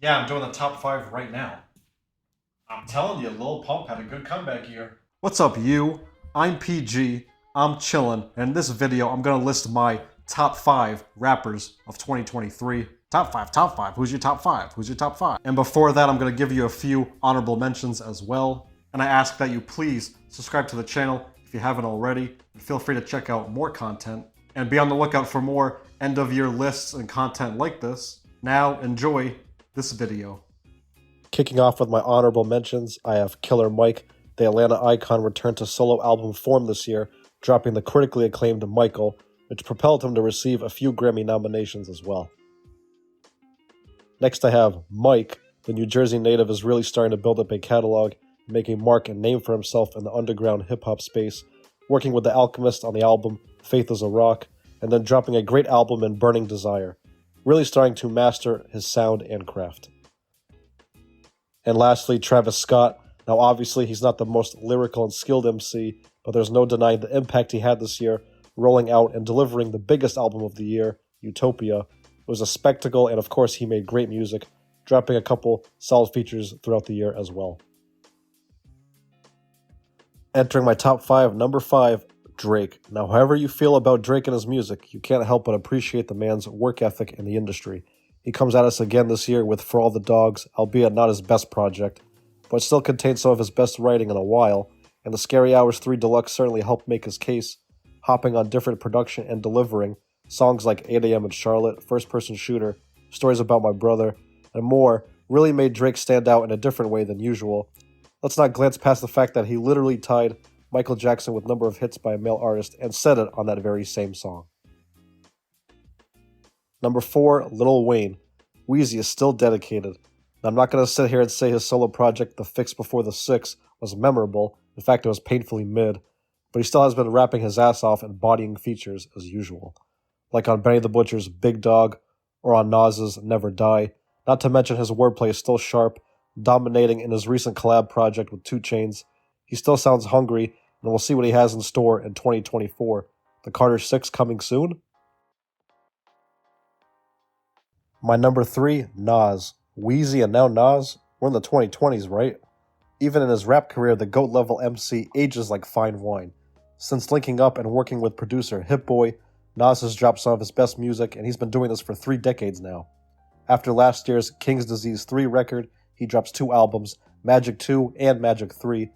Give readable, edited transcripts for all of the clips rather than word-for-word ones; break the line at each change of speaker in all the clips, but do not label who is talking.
Yeah, I'm doing the top five right now. I'm telling you, Lil Pump had a good comeback year. What's up, you? I'm PG. I'm chillin', and in this video, I'm gonna list my top five rappers of 2023. Top five, top five. Who's your top five? Who's your top five? And before that, I'm gonna give you a few honorable mentions as well. And I ask that you please subscribe to the channel if you haven't already, and feel free to check out more content. And be on the lookout for more end of year lists and content like this. Now, enjoy this video.
Kicking off with my honorable mentions, I have Killer Mike. The Atlanta icon returned to solo album form this year, dropping the critically acclaimed Michael, which propelled him to receive a few Grammy nominations as well. Next I have Mike. The New Jersey native is really starting to build up a catalog, making a mark and name for himself in the underground hip-hop space, working with The Alchemist on the album Faith is a Rock, and then dropping a great album in Burning Desire, really starting to master his sound and craft. And lastly, Travis Scott. Now obviously he's not the most lyrical and skilled MC, but there's no denying the impact he had this year, rolling out and delivering the biggest album of the year, Utopia. It was a spectacle, and of course he made great music, dropping a couple solid features throughout the year as well. Entering my top five, number five, Drake. Now however you feel about Drake and his music, you can't help but appreciate the man's work ethic in the industry. He comes at us again this year with For All the Dogs, albeit not his best project, but still contains some of his best writing in a while, and the Scary Hours 3 Deluxe certainly helped make his case, hopping on different production and delivering songs like 8am in Charlotte, First Person Shooter, Stories About My Brother, and more really made Drake stand out in a different way than usual. Let's not glance past the fact that he literally tied Michael Jackson with number of hits by a male artist and said it on that very same song. Number four, Lil Wayne. Weezy is still dedicated. Now, I'm not going to sit here and say his solo project, The Fix Before the Six, was memorable. In fact, it was painfully mid. But he still has been rapping his ass off and bodying features as usual. Like on Benny the Butcher's Big Dog, or on Nas's Never Die. Not to mention his wordplay is still sharp, dominating in his recent collab project with 2 Chainz. He still sounds hungry, and we'll see what he has in store in 2024. The Carter 6 coming soon? My number three, Nas. Weezy and now Nas, we're in the 2020s, right? Even in his rap career, the GOAT-level MC ages like fine wine. Since linking up and working with producer Hit-Boy, Nas has dropped some of his best music, and he's been doing this for 3 decades now. After last year's King's Disease 3 record, he drops 2 albums, Magic 2 and Magic 3,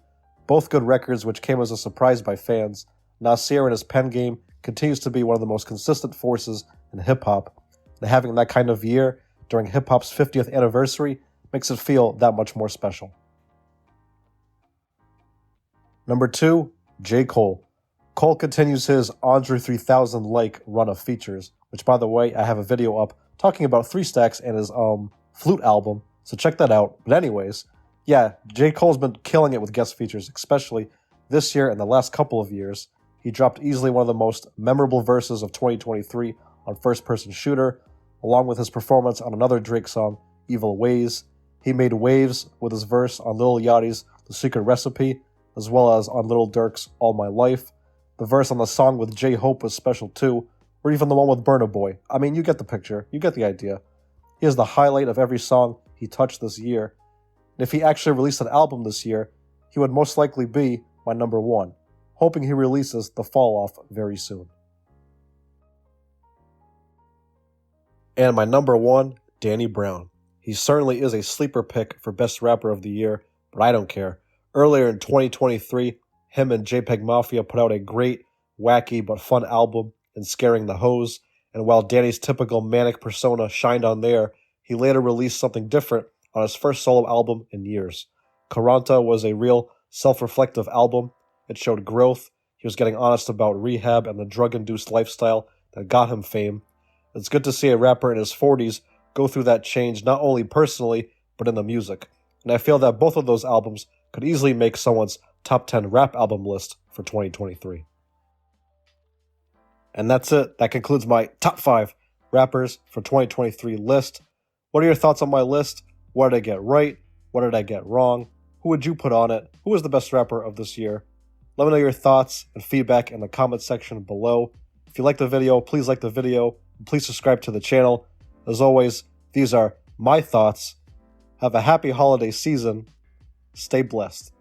both good records which came as a surprise by fans. Nasir and his pen game continues to be one of the most consistent forces in hip-hop, and having that kind of year during hip-hop's 50th anniversary makes it feel that much more special. Number 2, J. Cole. Cole continues his Andre 3000-like run of features, which by the way, I have a video up talking about 3 Stacks and his Flute album, so check that out. But anyways, yeah, J. Cole's been killing it with guest features, especially this year and the last couple of years. He dropped easily one of the most memorable verses of 2023 on First Person Shooter, along with his performance on another Drake song, Evil Ways. He made waves with his verse on Lil Yachty's The Secret Recipe, as well as on Lil Durk's All My Life. The verse on the song with J-Hope was special too, or even the one with Burna Boy. I mean, you get the picture, you get the idea. He is the highlight of every song he touched this year, and if he actually released an album this year, he would most likely be my number 1, hoping he releases The Fall Off very soon. And my number 1, Danny Brown. He certainly is a sleeper pick for Best Rapper of the Year, but I don't care. Earlier in 2023, him and JPEG Mafia put out a great, wacky, but fun album in Scaring the Hoes, and while Danny's typical manic persona shined on there, he later released something different on his first solo album in years. Karanta was a real, self-reflective album. It showed growth. He was getting honest about rehab and the drug-induced lifestyle that got him fame. It's good to see a rapper in his 40s go through that change not only personally, but in the music. And I feel that both of those albums could easily make someone's top 10 rap album list for 2023. And that's it. That concludes my top 5 rappers for 2023 list. What are your thoughts on my list? What did I get right? What did I get wrong? Who would you put on it? Who was the best rapper of this year? Let me know your thoughts and feedback in the comment section below. If you like the video, please like the video. Please subscribe to the channel. As always, these are my thoughts, Have a happy holiday season. Stay blessed.